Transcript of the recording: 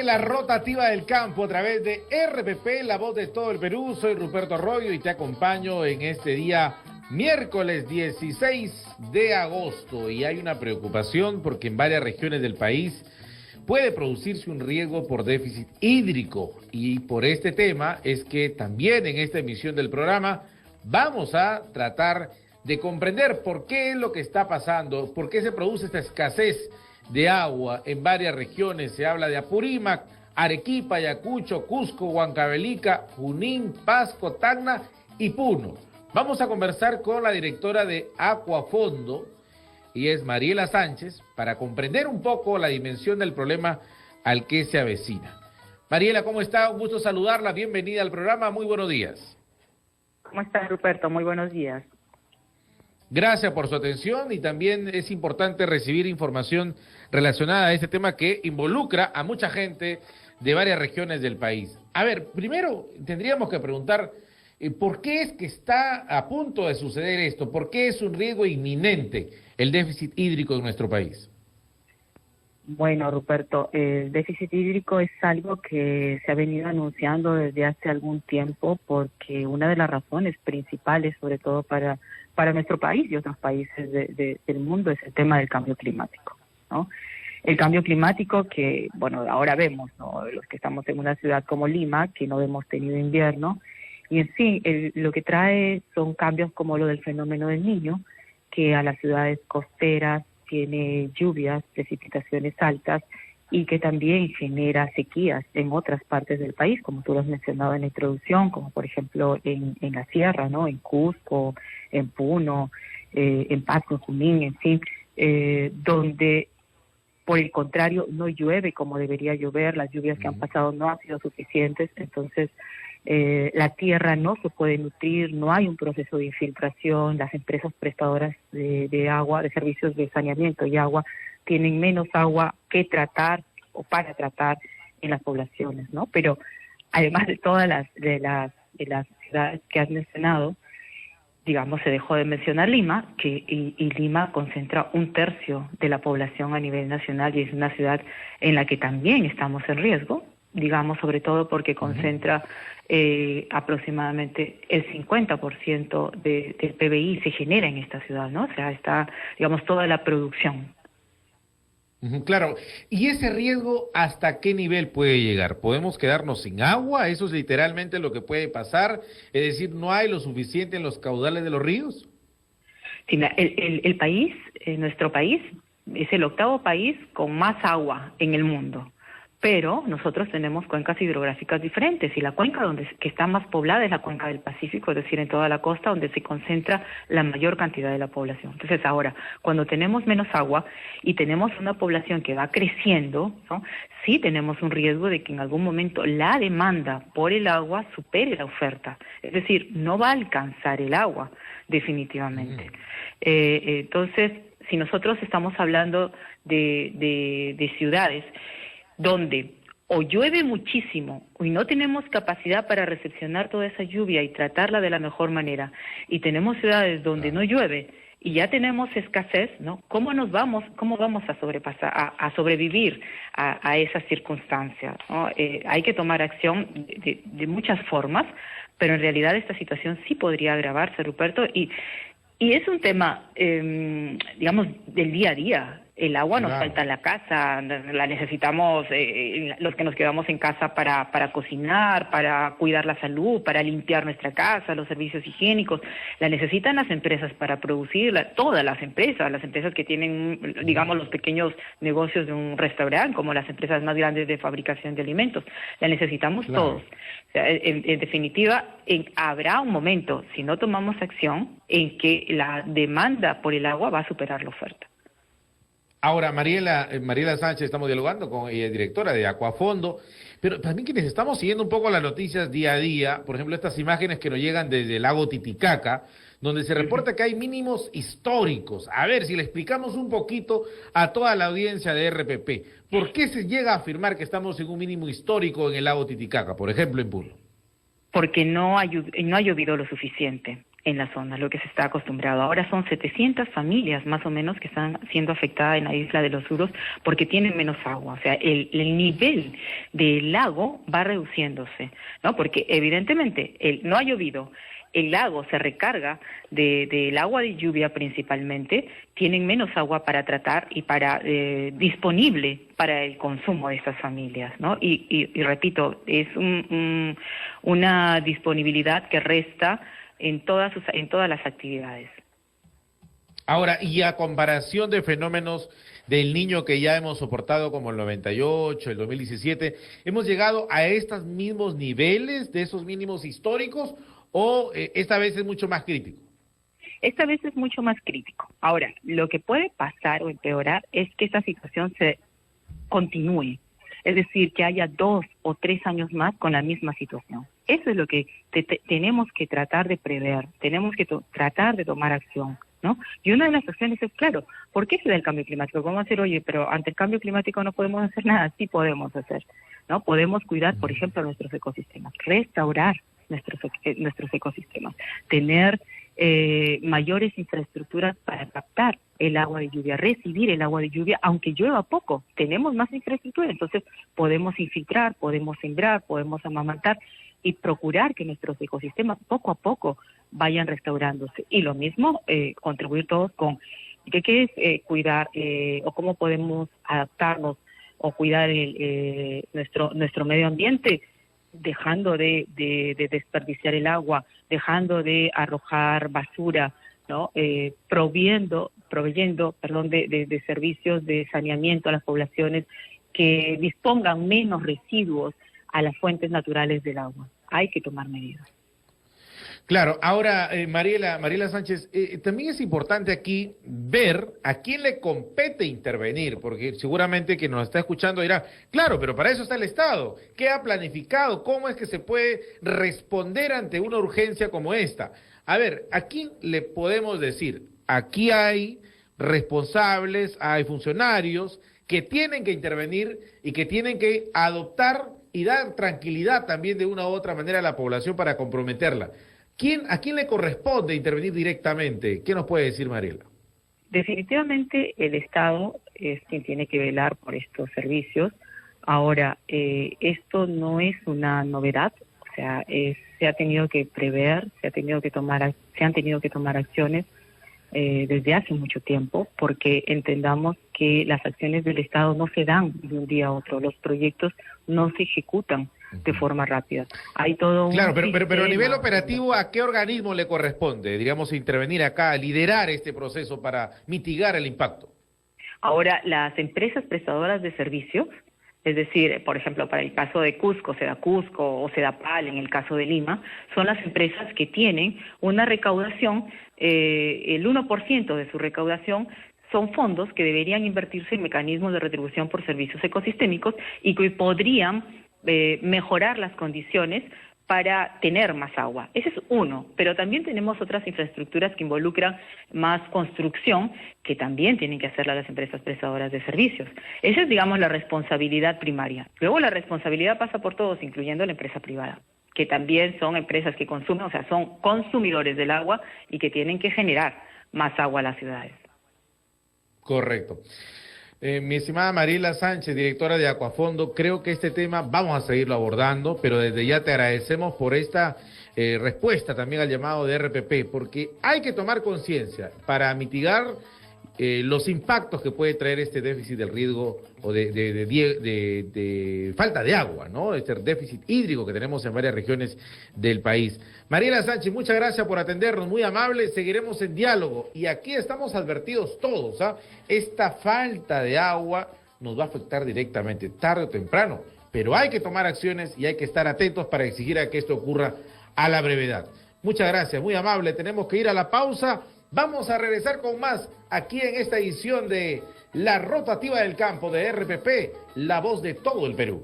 la rotativa del campo a través de RPP, la voz de todo el Perú. Soy Ruperto Arroyo y te acompaño en este día miércoles 16 de agosto. Y hay una preocupación porque en varias regiones del país puede producirse un riesgo por déficit hídrico. Y por este tema es que también en esta emisión del programa vamos a tratar de comprender por qué es lo que está pasando, por qué se produce esta escasez de agua en varias regiones. Se habla de Apurímac, Arequipa, Ayacucho, Cusco, Huancavelica, Junín, Pasco, Tacna y Puno. Vamos a conversar con la directora de Acuafondo, y es Mariela Sánchez, para comprender un poco la dimensión del problema al que se avecina. Mariela, ¿cómo está? Un gusto saludarla, bienvenida al programa, muy buenos días. ¿Cómo estás, Ruperto? Muy buenos días. Gracias por su atención, y también es importante recibir información relacionada a este tema que involucra a mucha gente de varias regiones del país. A ver, primero tendríamos que preguntar ¿por qué es que está a punto de suceder esto? ¿Por qué es un riesgo inminente el déficit hídrico en nuestro país? Bueno, Ruperto, el déficit hídrico es algo que se ha venido anunciando desde hace algún tiempo, porque una de las razones principales, sobre todo para nuestro país y otros países del mundo, es el tema del cambio climático, ¿no? El cambio climático que, bueno, ahora vemos, ¿no? Los que estamos en una ciudad como Lima, que no hemos tenido invierno, y en sí, lo que trae son cambios como lo del fenómeno del Niño, que a las ciudades costeras tiene lluvias, precipitaciones altas, y que también genera sequías en otras partes del país, como tú lo has mencionado en la introducción, como por ejemplo en la sierra, ¿no? En Cusco, en Puno, en Pasco, en Junín, en fin, donde por el contrario no llueve como debería llover, las lluvias que han pasado no han sido suficientes, entonces la tierra no se puede nutrir, no hay un proceso de infiltración, las empresas prestadoras de agua, de servicios de saneamiento y agua, tienen menos agua que tratar o para tratar en las poblaciones, ¿no? Pero además de todas las ciudades que has mencionado, digamos, se dejó de mencionar Lima, y Lima concentra 1/3 de la población a nivel nacional y es una ciudad en la que también estamos en riesgo, digamos, sobre todo porque concentra aproximadamente el 50% del PBI se genera en esta ciudad, ¿no? O sea, está, digamos, toda la producción. Claro, ¿y ese riesgo hasta qué nivel puede llegar? ¿Podemos quedarnos sin agua? ¿Eso es literalmente lo que puede pasar? Es decir, ¿no hay lo suficiente en los caudales de los ríos? Sí, el país, nuestro país, es el 8º país con más agua en el mundo. Pero nosotros tenemos cuencas hidrográficas diferentes, y la cuenca que está más poblada es la cuenca del Pacífico, es decir, en toda la costa donde se concentra la mayor cantidad de la población. Entonces ahora, cuando tenemos menos agua y tenemos una población que va creciendo, ¿no? Sí tenemos un riesgo de que en algún momento la demanda por el agua supere la oferta, es decir, no va a alcanzar el agua definitivamente. Entonces, si nosotros estamos hablando de ciudades donde o llueve muchísimo y no tenemos capacidad para recepcionar toda esa lluvia y tratarla de la mejor manera, y tenemos ciudades donde no llueve y ya tenemos escasez, ¿no? ¿Cómo vamos a sobrevivir a esas circunstancias, ¿no? Hay que tomar acción de muchas formas, pero en realidad esta situación sí podría agravarse, Ruperto, y es un tema, digamos, del día a día. El agua nos falta en la casa, la necesitamos los que nos quedamos en casa para cocinar, para cuidar la salud, para limpiar nuestra casa, los servicios higiénicos. La necesitan las empresas para producirla, todas las empresas que tienen, digamos, los pequeños negocios de un restaurante, como las empresas más grandes de fabricación de alimentos. La necesitamos todos. O sea, en definitiva, habrá un momento, si no tomamos acción, en que la demanda por el agua va a superar la oferta. Ahora, Mariela Sánchez, estamos dialogando con ella, directora de Acuafondo, pero también quienes estamos siguiendo un poco las noticias día a día, por ejemplo, estas imágenes que nos llegan desde el lago Titicaca, donde se reporta que hay mínimos históricos. A ver, si le explicamos un poquito a toda la audiencia de RPP, ¿por qué se llega a afirmar que estamos en un mínimo histórico en el lago Titicaca, por ejemplo, en Puno? Porque no ha llovido lo suficiente. en la zona, lo que se está acostumbrado. Ahora son 700 familias más o menos que están siendo afectadas en la isla de los Surus porque tienen menos agua. O sea, el nivel del lago va reduciéndose, ¿no? Porque evidentemente no ha llovido, el lago se recarga del agua de lluvia principalmente, tienen menos agua para tratar y para disponible para el consumo de estas familias, ¿no? Y repito, es una disponibilidad que resta en todas las actividades. Ahora, y a comparación de fenómenos del Niño que ya hemos soportado como el 98, el 2017, ¿hemos llegado a estos mismos niveles de esos mínimos históricos o esta vez es mucho más crítico? Esta vez es mucho más crítico. Ahora, lo que puede pasar o empeorar es que esta situación se continúe, es decir, que haya 2 o 3 años más con la misma situación. Eso es lo que tenemos que tratar de prever, tenemos que tratar de tomar acción, ¿no? Y una de las acciones es, claro, ¿por qué se da el cambio climático? Vamos a decir, oye, pero ante el cambio climático no podemos hacer nada. Sí podemos hacer, ¿no? Podemos cuidar, por ejemplo, nuestros ecosistemas, restaurar nuestros ecosistemas, tener mayores infraestructuras para captar el agua de lluvia, recibir el agua de lluvia, aunque llueva poco, tenemos más infraestructura, entonces podemos infiltrar, podemos sembrar, podemos amamantar y procurar que nuestros ecosistemas poco a poco vayan restaurándose. Y lo mismo, contribuir todos con qué es cuidar o cómo podemos adaptarnos o cuidar nuestro medio ambiente, dejando de desperdiciar el agua, dejando de arrojar basura, ¿no? Proveyendo de servicios de saneamiento a las poblaciones que dispongan menos residuos a las fuentes naturales del agua. Hay que tomar medidas. Claro, ahora Mariela Sánchez, también es importante aquí ver a quién le compete intervenir, porque seguramente que nos está escuchando dirá, claro, pero para eso está el Estado. ¿Qué ha planificado? ¿Cómo es que se puede responder ante una urgencia como esta? A ver, ¿a quién le podemos decir? Aquí hay responsables, hay funcionarios que tienen que intervenir y que tienen que adoptar y dar tranquilidad también de una u otra manera a la población para comprometerla. ¿A quién le corresponde intervenir directamente? ¿Qué nos puede decir Mariela? Definitivamente el Estado es quien tiene que velar por estos servicios. Ahora, esto no es una novedad, o sea, se ha tenido que prever, se han tenido que tomar acciones desde hace mucho tiempo, porque entendamos que las acciones del Estado no se dan de un día a otro, los proyectos no se ejecutan de forma rápida. Hay todo un Claro, pero a nivel operativo, ¿a qué organismo le corresponde, digamos, intervenir acá, liderar este proceso para mitigar el impacto? Ahora, las empresas prestadoras de servicios, es decir, por ejemplo, para el caso de Cusco, Sedacusco o Sedapal, en el caso de Lima, son las empresas que tienen una recaudación, el 1% de su recaudación son fondos que deberían invertirse en mecanismos de retribución por servicios ecosistémicos y que podrían mejorar las condiciones para tener más agua. Ese es uno, pero también tenemos otras infraestructuras que involucran más construcción, que también tienen que hacerla las empresas prestadoras de servicios. Esa es, digamos, la responsabilidad primaria. Luego la responsabilidad pasa por todos, incluyendo la empresa privada, que también son empresas que consumen, o sea, son consumidores del agua y que tienen que generar más agua a las ciudades. Correcto. Mi estimada Mariela Sánchez, directora de Acuafondo, creo que este tema vamos a seguirlo abordando, pero desde ya te agradecemos por esta respuesta también al llamado de RPP, porque hay que tomar conciencia para mitigar los impactos que puede traer este déficit del riesgo o de falta de agua, ¿no? Este déficit hídrico que tenemos en varias regiones del país. Mariela Sánchez, muchas gracias por atendernos, muy amable, seguiremos en diálogo y aquí estamos advertidos todos, ¿ah? Esta falta de agua nos va a afectar directamente, tarde o temprano, pero hay que tomar acciones y hay que estar atentos para exigir a que esto ocurra a la brevedad. Muchas gracias, muy amable, tenemos que ir a la pausa. Vamos a regresar con más aquí en esta edición de La Rotativa del Campo de RPP, la voz de todo el Perú.